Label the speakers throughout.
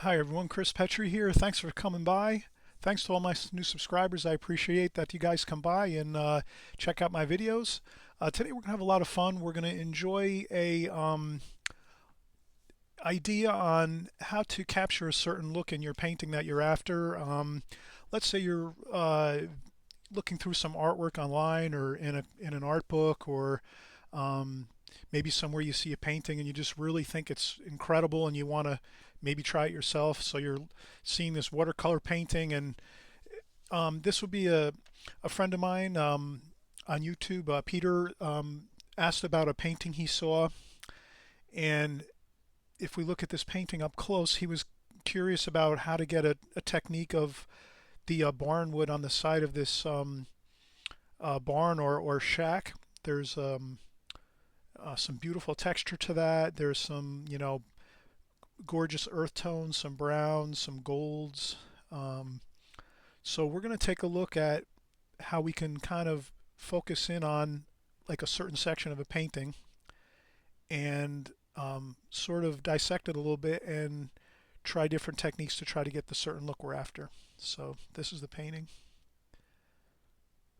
Speaker 1: Hi everyone, Chris Petri here. Thanks for coming by. Thanks to all my new subscribers. I appreciate that you guys come by and check out my videos. Today we're going to have a lot of fun. We're going to enjoy a idea on how to capture a certain look in your painting that you're after. Let's say you're looking through some artwork online or in an art book or um, maybe somewhere you see a painting and you just really think it's incredible and you want to maybe try it yourself. So you're seeing this watercolor painting, and this would be a friend of mine on YouTube, Peter, asked about a painting he saw. And if we look at this painting up close, he was curious about how to get a technique of the barn wood on the side of this barn or shack. There's some beautiful texture to that. There's some, gorgeous earth tones, some browns, some golds. Um, so we're going to take a look at how we can kind of focus in on like a certain section of a painting and sort of dissect it a little bit and try different techniques to try to get the certain look we're after. So this is the painting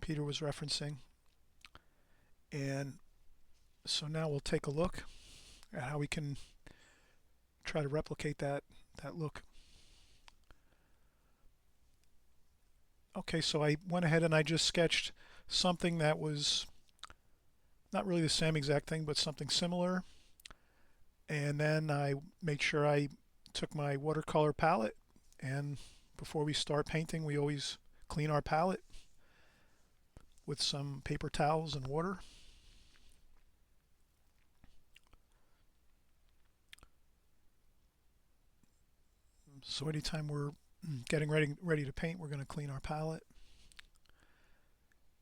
Speaker 1: Peter was referencing. And so now we'll take a look at how we can try to replicate that look. Okay, so I went ahead and I just sketched something that was not really the same exact thing, but something similar. And then I made sure I took my watercolor palette, and before we start painting, we always clean our palette with some paper towels and water. So anytime we're getting ready to paint, we're going to clean our palette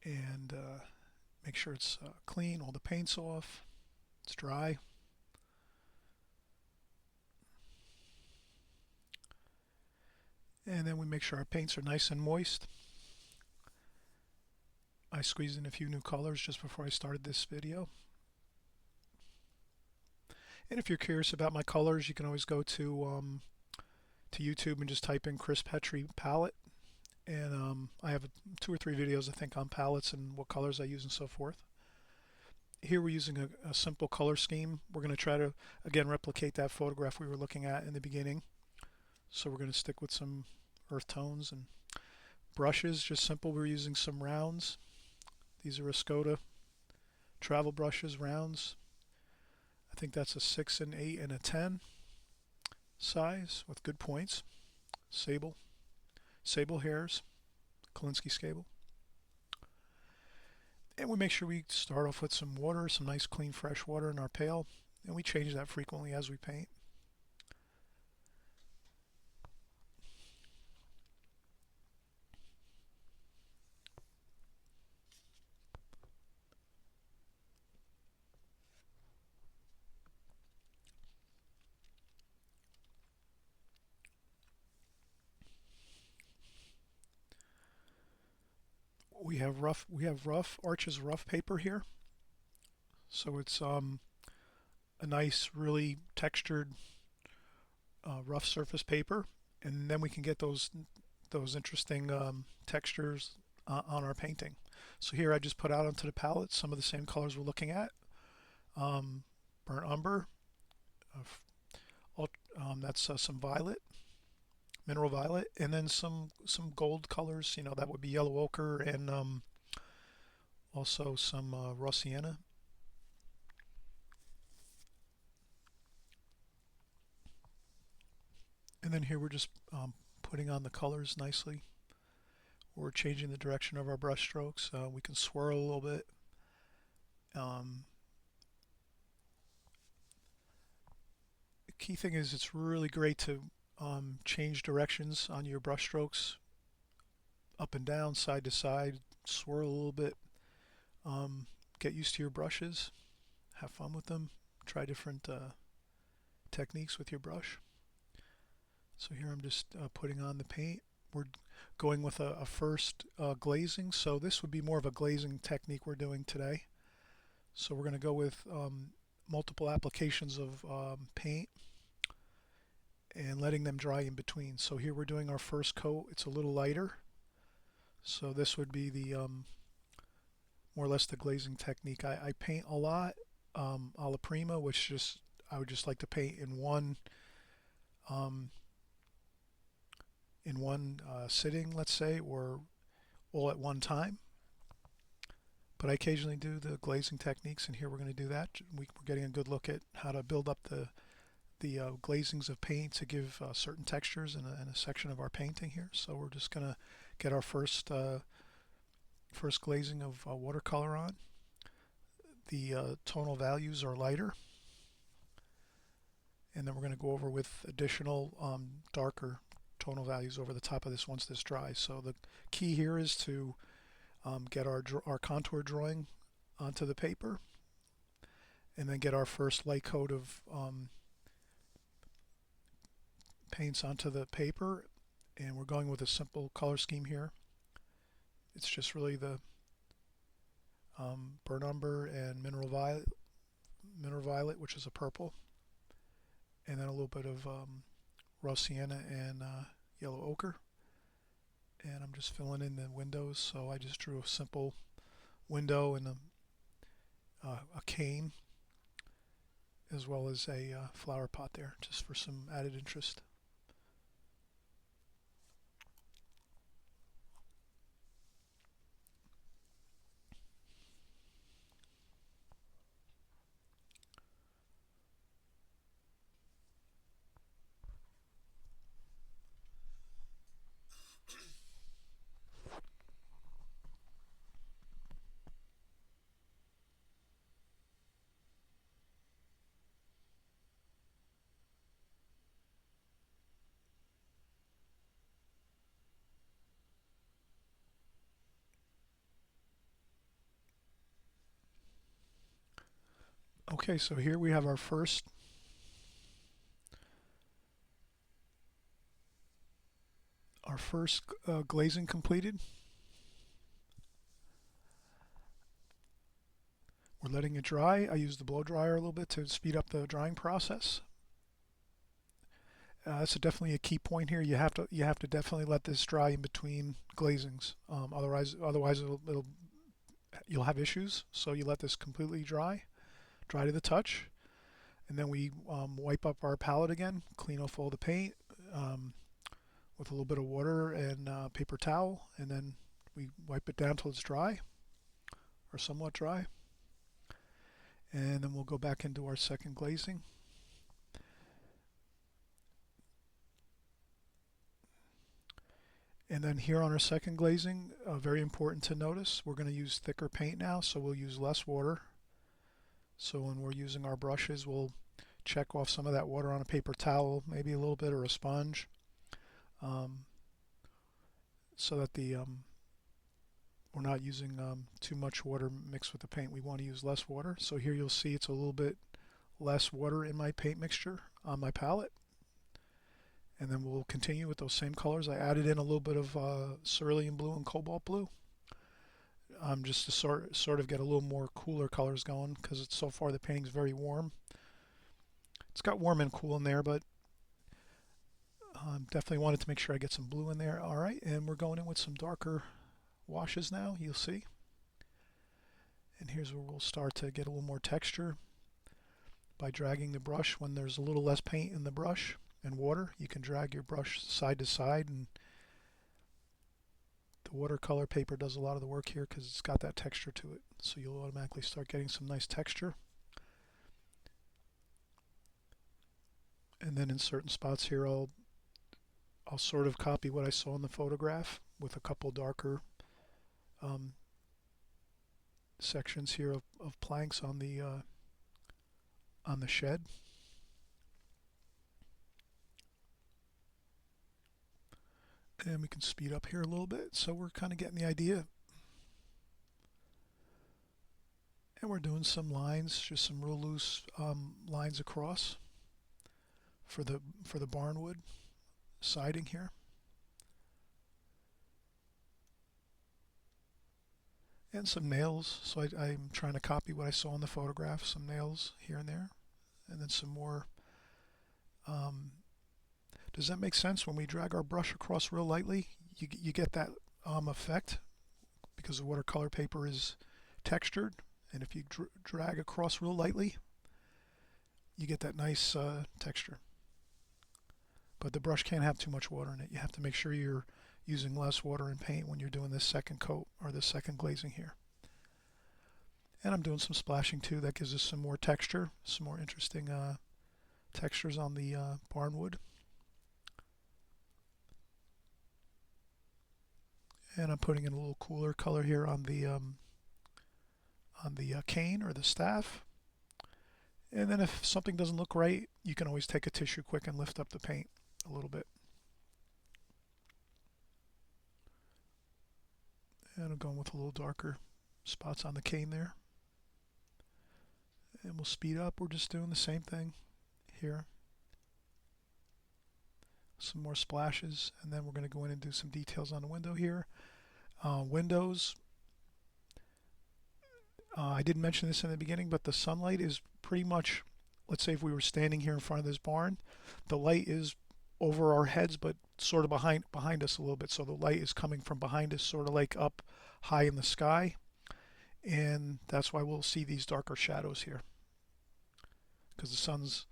Speaker 1: and make sure it's clean, all the paint's off, it's dry. And then we make sure our paints are nice and moist. I squeezed in a few new colors just before I started this video. And if you're curious about my colors, you can always go to YouTube and just type in Chris Petri palette. And I have two or three videos, I think, on palettes and what colors I use and so forth. Here we're using a simple color scheme. We're going to try to, again, replicate that photograph we were looking at in the beginning. So we're going to stick with some earth tones and brushes, just simple. We're using some rounds. These are Escoda travel brushes, rounds. I think that's a 6, an 8, and a 10 size with good points. Sable hairs, Kolinsky Sable. And we make sure we start off with some water, some nice clean fresh water in our pail, and we change that frequently as we paint. We have rough Arches rough paper here. So it's a nice, really textured rough surface paper, and then we can get those interesting textures on our painting. So here I just put out onto the palette some of the same colors we're looking at. Um, Burnt umber, that's some violet, mineral violet, and then some gold colors. That would be yellow ochre and also some raw sienna. And then here we're just putting on the colors nicely. We're changing the direction of our brush strokes. We can swirl a little bit. Um, the key thing is it's really great to change directions on your brush strokes, up and down, side to side, swirl a little bit. Get used to your brushes, have fun with them, try different techniques with your brush. So here I'm just putting on the paint. We're going with a first glazing, so this would be more of a glazing technique we're doing today. So we're going to go with multiple applications of paint, and letting them dry in between. So here we're doing our first coat. It's a little lighter. So this would be the more or less the glazing technique. I paint a lot alla prima, which just I would just like to paint um, in one sitting, let's say, or all at one time. But I occasionally do the glazing techniques, and here we're going to do that. We're getting a good look at how to build up the glazings of paint to give certain textures in a section of our painting here. So we're just going to get our first glazing of watercolor on. The tonal values are lighter, and then we're going to go over with additional darker tonal values over the top of this once this dries. So the key here is to get our contour drawing onto the paper, and then get our first light coat of paints onto the paper. And we're going with a simple color scheme here. It's just really the burnt umber and mineral violet, which is a purple, and then a little bit of raw sienna and yellow ochre. And I'm just filling in the windows. So I just drew a simple window and a cane, as well as a flower pot there, just for some added interest. Okay, so here we have our first glazing completed. We're letting it dry. I use the blow dryer a little bit to speed up the drying process. That's definitely a key point here. You have to definitely let this dry in between glazings. Otherwise you'll have issues. So you let this completely dry to the touch, and then we wipe up our palette again, clean off all the paint with a little bit of water and paper towel, and then we wipe it down till it's dry or somewhat dry, and then we'll go back into our second glazing. And then here on our second glazing, very important to notice, we're going to use thicker paint now, so we'll use less water. So when we're using our brushes, we'll check off some of that water on a paper towel, maybe a little bit, or a sponge, so that we're not using too much water mixed with the paint. We want to use less water. So here you'll see it's a little bit less water in my paint mixture on my palette. And then we'll continue with those same colors. I added in a little bit of cerulean blue and cobalt blue, just to sort of get a little more cooler colors going, because so far the painting's very warm. It's got warm and cool in there, but definitely wanted to make sure I get some blue in there. All right, and we're going in with some darker washes now, you'll see. And here's where we'll start to get a little more texture by dragging the brush. When there's a little less paint in the brush and water, you can drag your brush side to side, and the watercolor paper does a lot of the work here because it's got that texture to it. So you'll automatically start getting some nice texture. And then in certain spots here, I'll sort of copy what I saw in the photograph with a couple darker sections here of planks on the shed. And we can speed up here a little bit, so we're kind of getting the idea. And we're doing some lines, just some real loose lines across for the barnwood siding here. And some nails, so I'm trying to copy what I saw in the photograph, some nails here and there. And then some more Does that make sense? When we drag our brush across real lightly, you get that effect because the watercolor paper is textured, and if you drag across real lightly, you get that nice texture. But the brush can't have too much water in it. You have to make sure you're using less water and paint when you're doing this second coat or the second glazing here. And I'm doing some splashing too. That gives us some more texture, some more interesting textures on the barnwood. And I'm putting in a little cooler color here on the cane or the staff. And then if something doesn't look right, you can always take a tissue quick and lift up the paint a little bit. And I'm going with a little darker spots on the cane there. And we'll speed up. We're just doing the same thing here. Some more splashes, and then we're going to go in and do some details on the window here. Windows. I didn't mention this in the beginning, but the sunlight is pretty much, let's say if we were standing here in front of this barn, the light is over our heads, but sort of behind us a little bit. So the light is coming from behind us, sort of like up high in the sky. And that's why we'll see these darker shadows here. Because the sun's,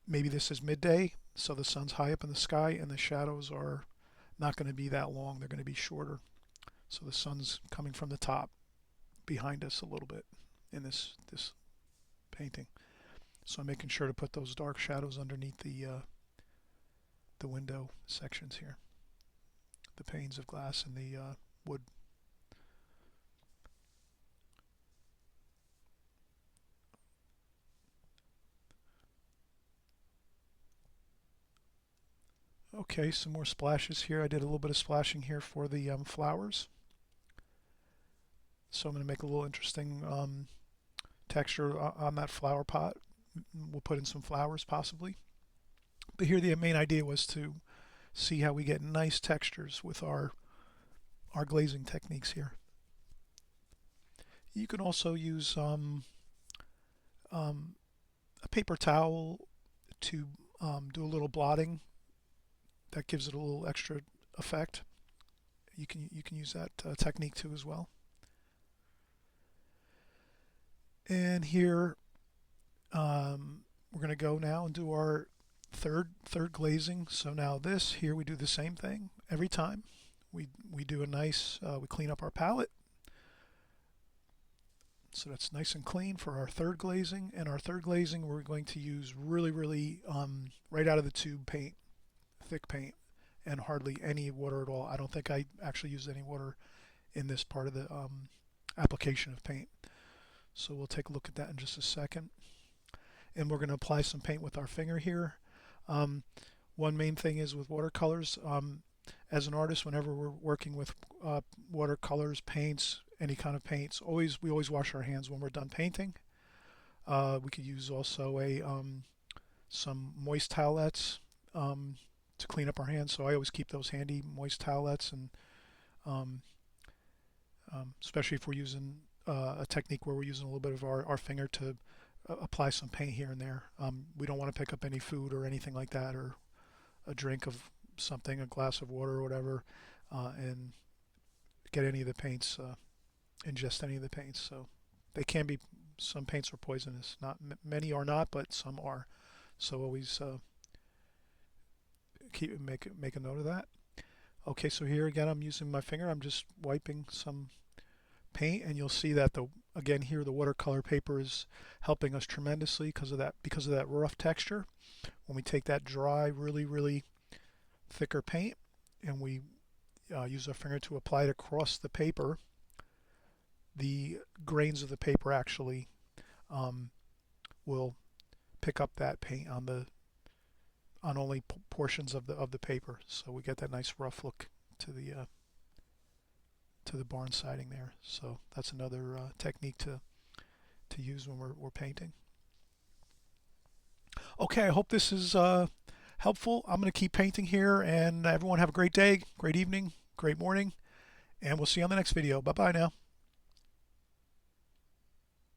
Speaker 1: maybe this is midday, so the sun's high up in the sky and the shadows are not going to be that long. They're going to be shorter. So the sun's coming from the top behind us a little bit in this painting. So I'm making sure to put those dark shadows underneath the window sections here, the panes of glass and the wood. Okay, some more splashes here. I did a little bit of splashing here for the flowers. So I'm going to make a little interesting texture on that flower pot. We'll put in some flowers possibly. But here the main idea was to see how we get nice textures with our glazing techniques here. You can also use a paper towel to do a little blotting. That gives it a little extra effect. You can use that technique too as well. And here we're going to go now and do our third glazing. So now this here we do the same thing every time. We do a nice we clean up our palette. So that's nice and clean for our third glazing. And our third glazing we're going to use really right out of the tube paint, thick paint, and hardly any water at all. I don't think I actually used any water in this part of the application of paint. So we'll take a look at that in just a second. And we're going to apply some paint with our finger here. One main thing is with watercolors, as an artist, whenever we're working with watercolors, paints, any kind of paints, we always wash our hands when we're done painting. We could use also some moist towelettes to clean up our hands. So I always keep those handy, moist towelettes, and especially if we're using a technique where we're using a little bit of our finger to apply some paint here and there. We don't want to pick up any food or anything like that, or a drink of something, a glass of water or whatever, and get any of the paints, ingest any of the paints. So they can be, some paints are poisonous. Not many are not, but some are. So always make a note of that. Okay, so here again I'm using my finger. I'm just wiping some paint, and you'll see that again here the watercolor paper is helping us tremendously because of that rough texture. When we take that dry, really thicker paint and we use our finger to apply it across the paper, the grains of the paper actually will pick up that paint on only portions of the paper. So we get that nice rough look to the barn siding there. So that's another technique to use when we're painting. Okay, I hope this is helpful. I'm going to keep painting here, and everyone have a great day, great evening, great morning, and we'll see you on the next video. Bye bye now.